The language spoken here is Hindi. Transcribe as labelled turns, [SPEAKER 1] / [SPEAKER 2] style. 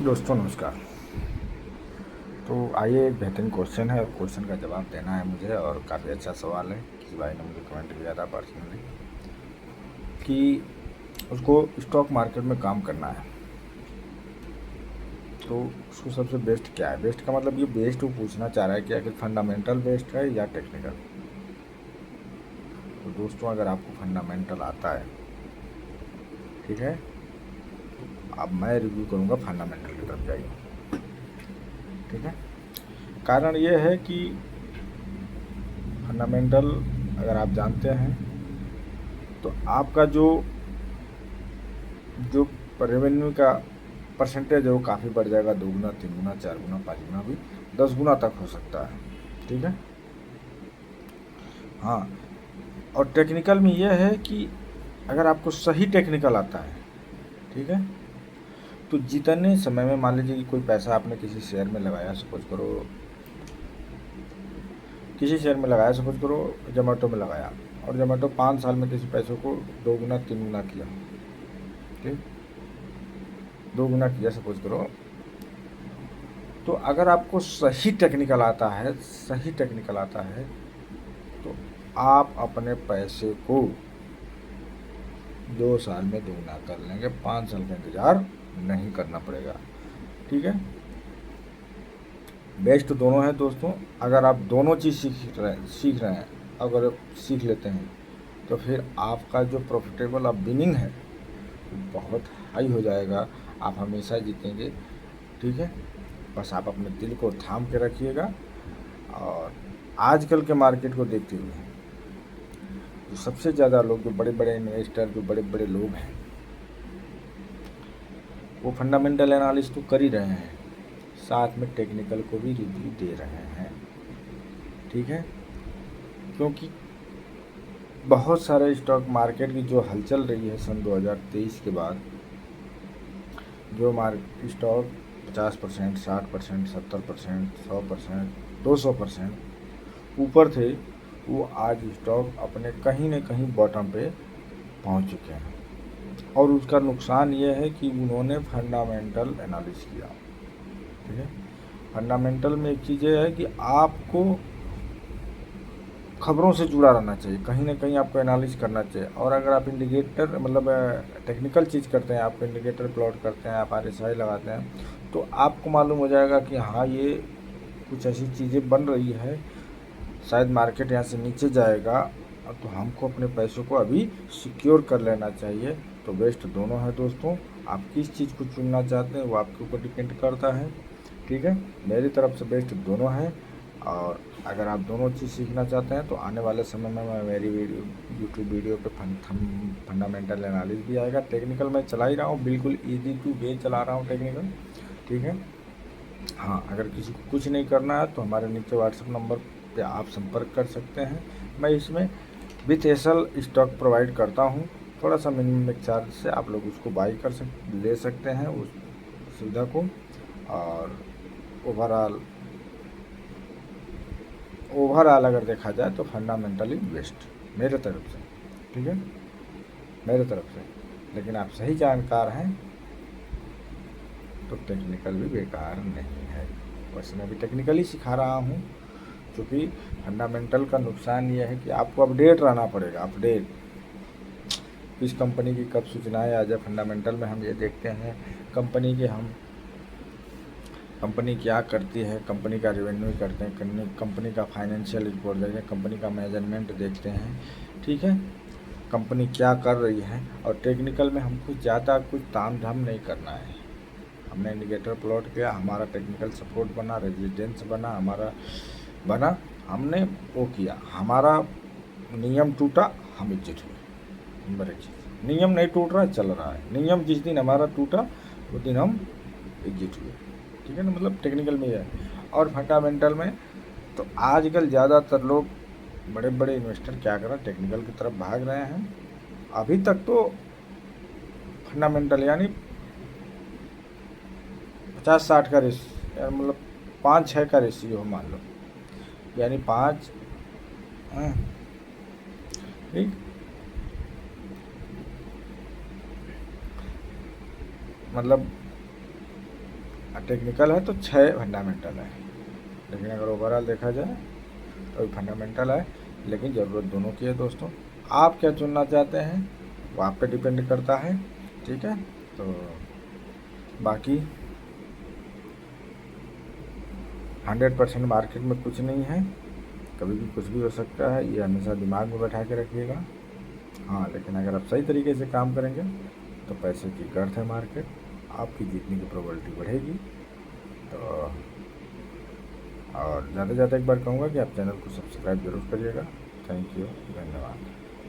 [SPEAKER 1] दोस्तों नमस्कार। तो आइए, एक बेहतरीन क्वेश्चन है और क्वेश्चन का जवाब देना है मुझे, और काफ़ी अच्छा सवाल है। किसी भाई ने मुझे कमेंट किया था पर्सनली कि उसको स्टॉक मार्केट में काम करना है, तो उसको सबसे बेस्ट क्या है। बेस्ट का मतलब ये बेस्ट वो पूछना चाह रहा है कि आखिर फंडामेंटल बेस्ट है या टेक्निकल। तो दोस्तों, अगर आपको फंडामेंटल आता है, ठीक है, अब मैं रिव्यू करूँगा फंडामेंटल की तरफ जाइए, ठीक है। कारण ये है कि फंडामेंटल अगर आप जानते हैं तो आपका जो जो रेवेन्यू का परसेंटेज है वो काफ़ी बढ़ जाएगा। 2 गुना, 3 गुना, 4 गुना, 5 गुना, भी 10 गुना तक हो सकता है, ठीक है। हाँ, और टेक्निकल में यह है कि अगर आपको सही टेक्निकल आता है, ठीक है, तो जितने समय में, मान लीजिए कि कोई पैसा आपने किसी शेयर में लगाया, सपोज करो किसी शेयर में लगाया, सपोज करो जोमेटो में लगाया, और जोमेटो 5 साल में किसी पैसों को 2 गुना 3 गुना किया, ठीक, 2 गुना किया सपोज करो। तो अगर आपको सही टेक्निकल आता है, सही टेक्निकल आता है, तो आप अपने पैसे को 2 साल में दोगुना कर लेंगे। 5 साल का इंतज़ार नहीं करना पड़ेगा, ठीक है। बेस्ट दोनों है दोस्तों। अगर आप दोनों चीज़ सीख रहे हैं, अगर आप सीख लेते हैं, तो फिर आपका जो प्रॉफिटेबल ऑफ विनिंग है बहुत हाई हो जाएगा। आप हमेशा जीतेंगे, ठीक है। बस आप अपने दिल को थाम के रखिएगा। और आजकल के मार्केट को देखते हुए जो सबसे ज़्यादा लोग, जो बड़े बड़े इन्वेस्टर, जो बड़े बड़े लोग हैं, वो फंडामेंटल एनालिसिस तो कर ही रहे हैं, साथ में टेक्निकल को भी रिव्यू दे रहे हैं, ठीक है। क्योंकि बहुत सारे स्टॉक मार्केट की जो हलचल रही है सन 2023 के बाद, जो स्टॉक 50%, 60%, 70%, 100%, 200% ऊपर थे, वो आज स्टॉक अपने कहीं न कहीं बॉटम पे पहुंच चुके हैं। और उसका नुकसान ये है कि उन्होंने फंडामेंटल एनालिसिस किया, ठीक है। फंडामेंटल में एक चीज़ ये है कि आपको खबरों से जुड़ा रहना चाहिए, कहीं ना कहीं आपको एनालिसिस करना चाहिए। और अगर आप इंडिकेटर, मतलब टेक्निकल चीज़ करते हैं, आप इंडिकेटर प्लॉट करते हैं, आप RSI लगाते हैं, तो आपको मालूम हो जाएगा कि हाँ, ये कुछ ऐसी चीज़ें बन रही है, शायद मार्केट यहाँ से नीचे जाएगा, तो हमको अपने पैसों को अभी सिक्योर कर लेना चाहिए। तो बेस्ट दोनों है दोस्तों। आप किस चीज़ को चुनना चाहते हैं वो आपके ऊपर डिपेंड करता है, ठीक है। मेरी तरफ से बेस्ट दोनों हैं। और अगर आप दोनों चीज़ सीखना चाहते हैं तो आने वाले समय में मैं मेरी यूट्यूब वीडियो पे फंडामेंटल एनालिसिस भी आएगा। टेक्निकल मैं चला ही रहा हूँ, बिल्कुल ईजी टू वे चला रहा हूँ टेक्निकल, ठीक है। हाँ, अगर किसी को कुछ नहीं करना है तो हमारे नीचे व्हाट्सएप नंबर पे आप संपर्क कर सकते हैं। मैं इसमें विथ एसल स्टॉक प्रोवाइड करता हूँ। थोड़ा सा मिनिमम चार्ज से आप लोग उसको बाई ले सकते हैं उस सुविधा को। और ओवरऑल अगर देखा जाए तो फंडामेंटली बेस्ट मेरे तरफ से, ठीक है, मेरे तरफ से। लेकिन आप सही जानकार हैं तो टेक्निकल भी बेकार नहीं है। वैसे मैं भी टेक्निकल ही सिखा रहा हूँ, क्योंकि फंडामेंटल का नुकसान ये है कि आपको अपडेट रहना पड़ेगा। अपडेट, किस कंपनी की कब सूचनाएं आ जाए। फंडामेंटल में हम ये देखते हैं कंपनी क्या करती है, कंपनी का रेवेन्यू करते हैं, कंपनी का फाइनेंशियल रिपोर्ट देखते हैं, कंपनी का मेजरमेंट देखते हैं, ठीक है, कंपनी क्या कर रही है। और टेक्निकल में हमको ज़्यादा कुछ ताम झाम नहीं करना है। हमने इंडिकेटर प्लॉट किया, हमारा टेक्निकल सपोर्ट बना, रेजिस्टेंस बना, हमने वो किया, हमारा नियम टूटा, हम एग्जिट हुए। नंबर 1 चीज़, नियम नहीं टूट रहा है, चल रहा है। नियम जिस दिन हमारा टूटा उस दिन हम एग्जिट हुए, ठीक है ना। मतलब टेक्निकल में है। और फंडामेंटल में तो आजकल ज़्यादातर लोग, बड़े बड़े इन्वेस्टर क्या कर रहे हैं, टेक्निकल की तरफ भाग रहे हैं। अभी तक तो फंडामेंटल यानी 50-60 का रेशियो, मतलब 5-6 का रेशियो मान लो, यानी 5, ठीक, मतलब टेक्निकल है तो 6 फंडामेंटल है, लेकिन अगर ओवरऑल देखा जाए तो फंडामेंटल है, लेकिन ज़रूरत दोनों की है दोस्तों। आप क्या चुनना चाहते हैं वो आप पे डिपेंड करता है, ठीक है। तो बाकी 100% मार्केट में कुछ नहीं है, कभी भी कुछ भी हो सकता है, ये हमेशा दिमाग में बैठा के रखिएगा। हाँ, लेकिन अगर आप सही तरीके से काम करेंगे तो पैसे की गर्थ है मार्केट, आपकी जीतने की प्रोबेबिलिटी बढ़ेगी। तो और ज़्यादा से ज़्यादा एक बार कहूँगा कि आप चैनल को सब्सक्राइब जरूर करिएगा। थैंक यू, धन्यवाद।